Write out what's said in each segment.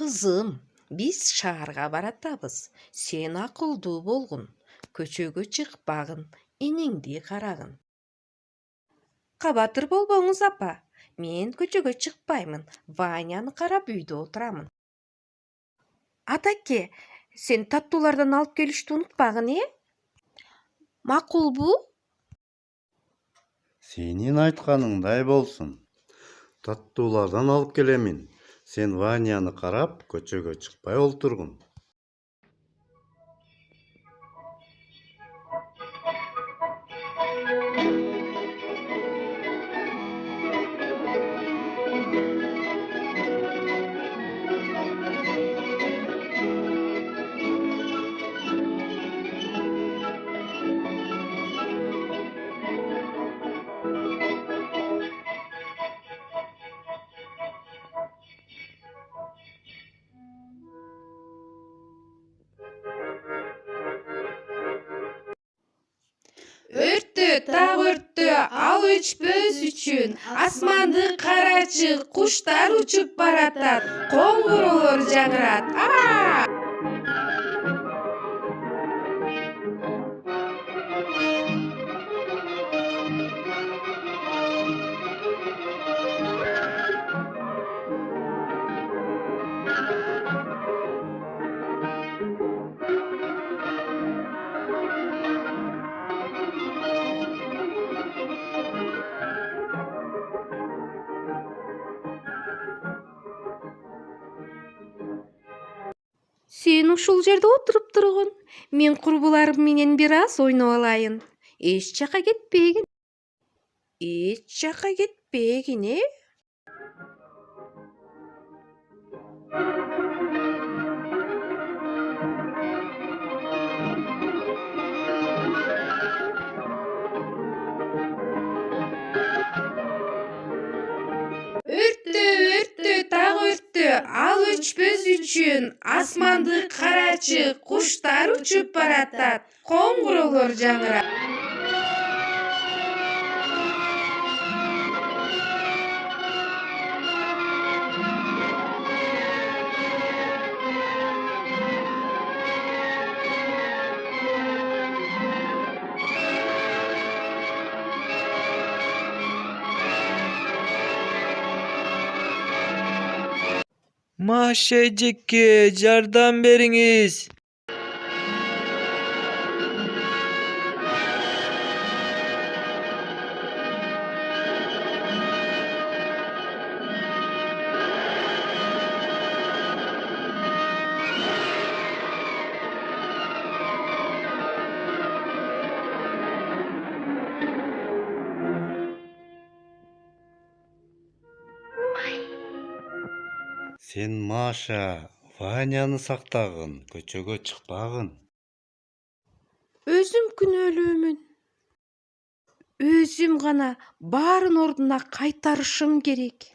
Кызым, биз шаарга баратабыз. Сен акылдуу болгун. Көчөгө чыкпагын, иниңди карагын. Кабатыр болбоңуз, апа. Мен көчөгө чыкпаймын. Ваняны карап үйдө отурамын. Атаке, сен таттуулардан алып келишти унутпагын, Макулбу? Сенин айтканыңдай болсун. Таттуулардан алып келемин. Сен Ваняны карап көчөгө чыкпай олтургун. Өрттү, так өрттү, ал өчпөс үчүн. Асманды карачы, куштар учуп баратат, коңгуроолор жаңырат. Сен ушул жерде отуруп тургун. Мен курбуларым менен бир аз ойноп алайын. Эч жака кетпегин. Өрттү, так өрттү, ал өчпөс үчүн. Асманды карачы, куштар учуп баратат, коңгуроолор жаңырат. Маша эжеке, жардам бериңиз. Сен Маша, Ваняны сактагын, көчөгө чыкпагын. Өзүм күнөөлүүмүн. Өзүм гана баарын ордуна кайтарышым керек.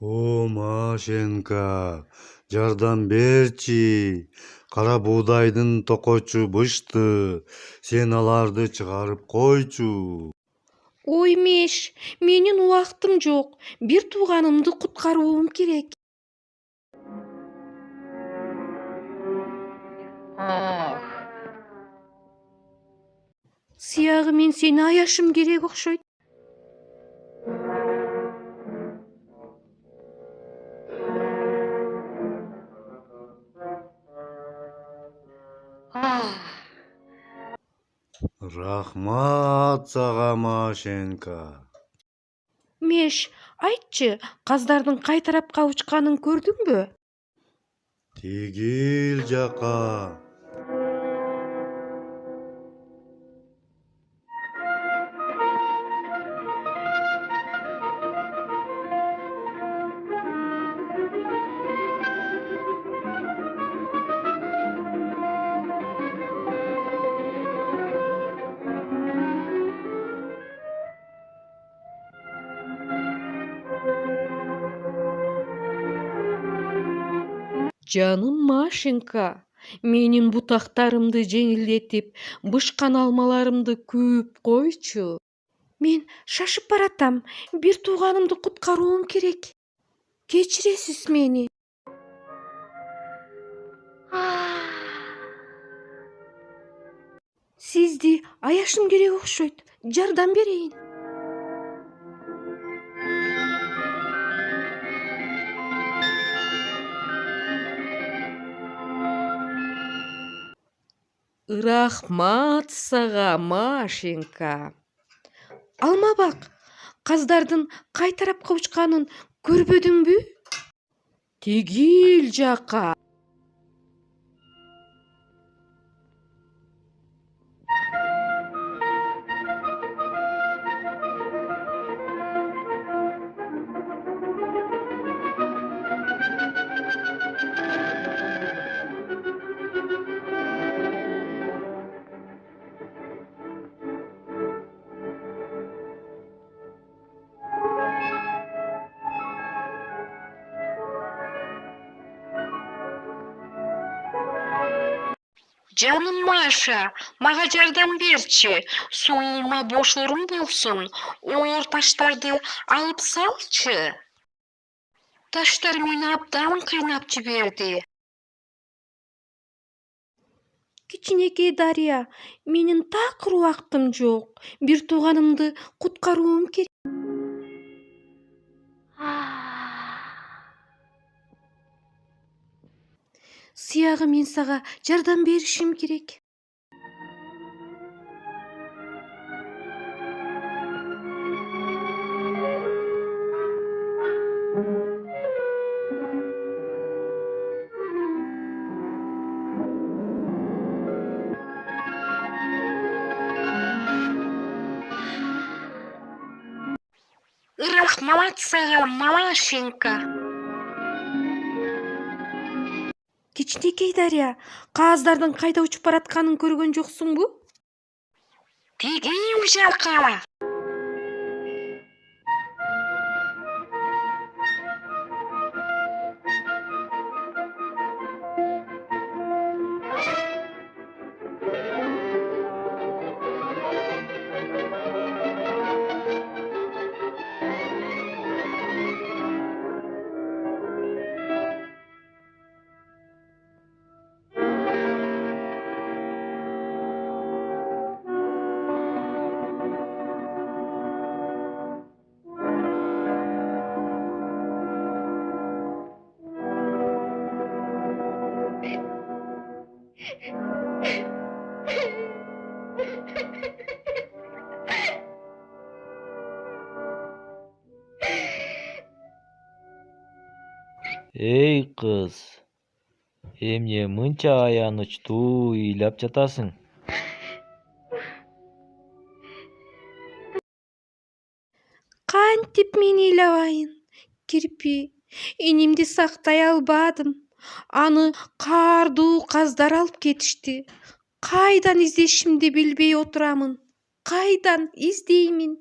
О, Машенька, жардам берчи. Кара буудайдын токочу бышты. Сен аларды чыгарып койчу. Ой, Меш, менин убактым жок. Бир тууганымды куткаруум керек. Сыягы, мен сени аяшым керек окшойт. Рахмат сага, Машенька. Меш, айтчы, каздардын кай тарапка учканын көрдүңбү? Тигил жака. Жаным Машенька, менин бутактарымды жеңилдетип, бышкан алмаларымды күйүп койчу. Мен шашып баратам. Бир тууганымды куткарууум керек. Кечиресиз мени. Сизди аяшым керек окшойт. Жардам берейин. Рахмат сага, Машенька. Алмабак, каздардын кай тарапка учканын көрбөдүңбү? Тигил жака. Canım Maşa, maga jardam berçi. Suyuma boşluğum bolsun. Oğur taşlardı alıp salçı. Taşlar meni abdan kıynap jiberdi. Кичинекей Дарья, менин такыр убактым жок. Бир тууганымды куткарууум керек. Сыягы мен сага жардам беришим керек. Рахмат сага, Машенька. Кичинекей Дарья, кааздардын кайда учуп баратканын көргөн жоксуңбу? Тигил жака. Эй кыз, эмне мынча аянычтуу ыйлап жатасың? Кантип мен ыйлабайын? Кирпи, инимди сактай албадым. Аны каардуу каздар алып кетишти. Кайдан издешимди билбей отурамын. Кайдан издеймин?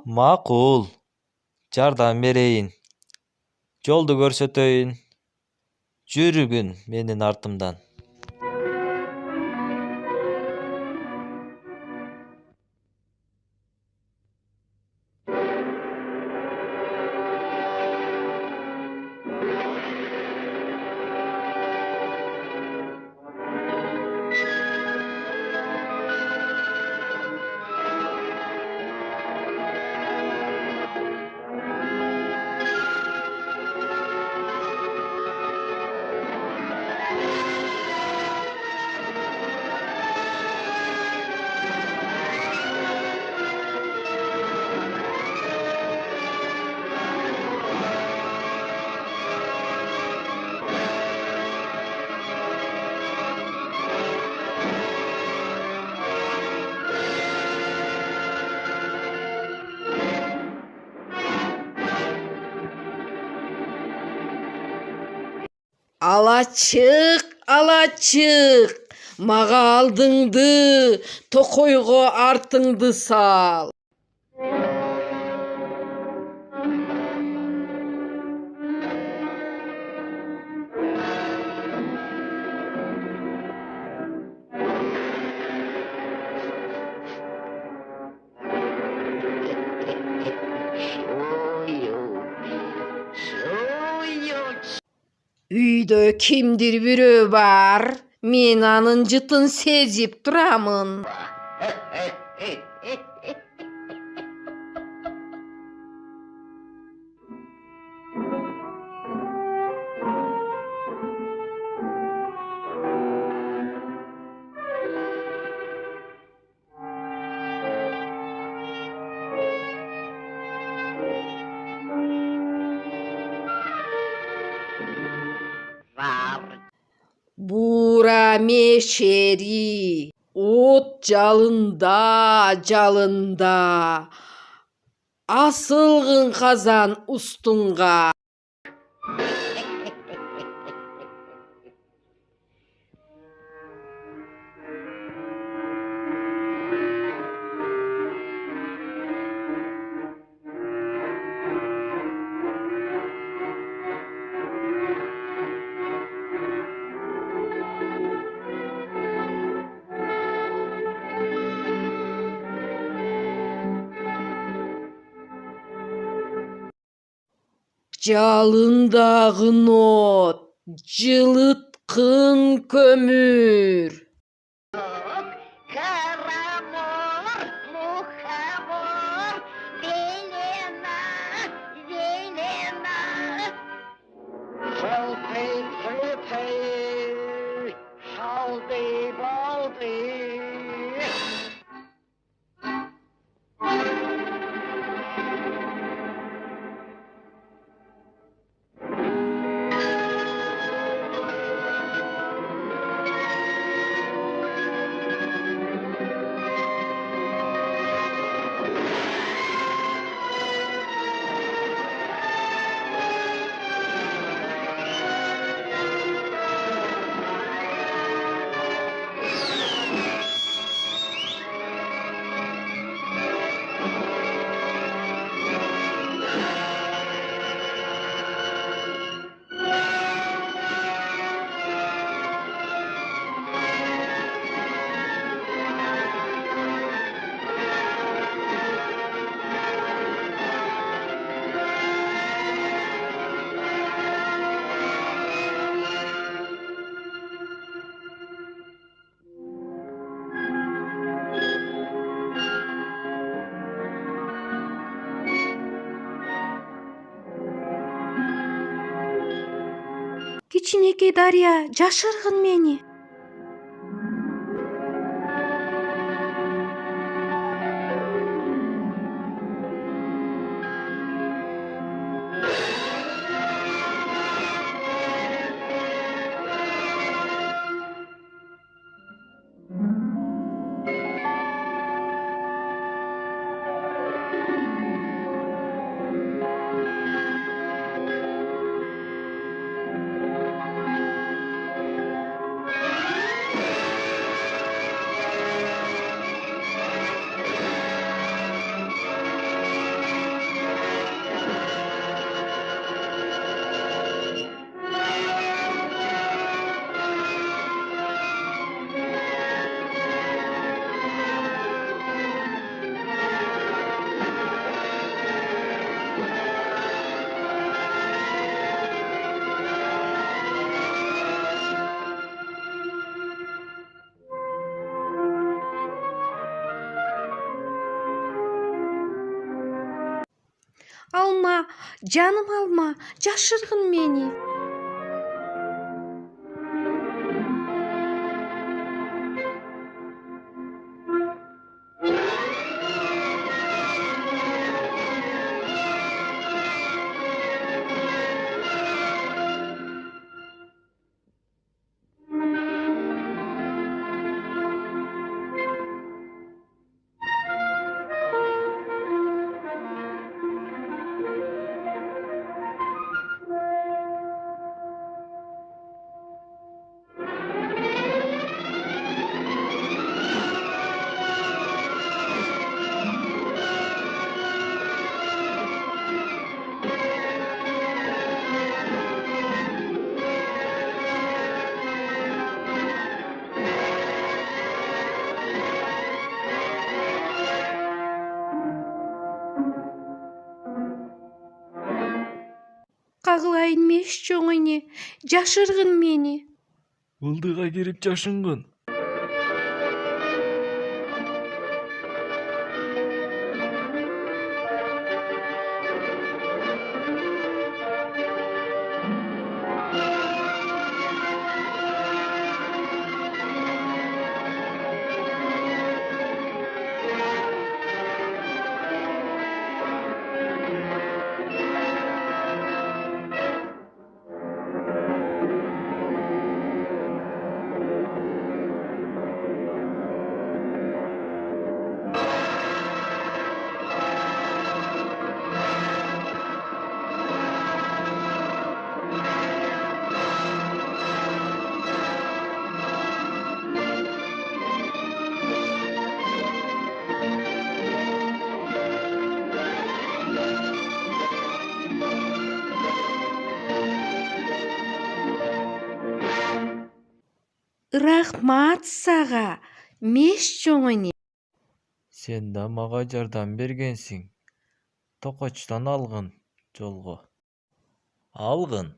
Макул, жардам берейин. Жолду көрсөтөйүн. Жүрүгүн менин артымдан. Алачык, алачык, мага алдыңды, токойго артыңды сал. Үйдө кимдир бирөө бар. Мен анын жытын сезип турамын. Бура мешери, от жалында, асылгын казан устунга. Жалындагын от, жылыткын көмүр. Карамор, мухомор, зелена, зелена. Желтый, желтый, шалды-балды. Кичинекей Дарья, жашыргын мени. Алма, жаным алма, жашыргын мени. калпка кылайын меш чоң эне. Жашыргын мени. Ылдыга кирип жашынгын. Рахмат сага, меш чоң эне. Сен да мага жардам бергенсиң. Токочтон алгын жолго. Алгын.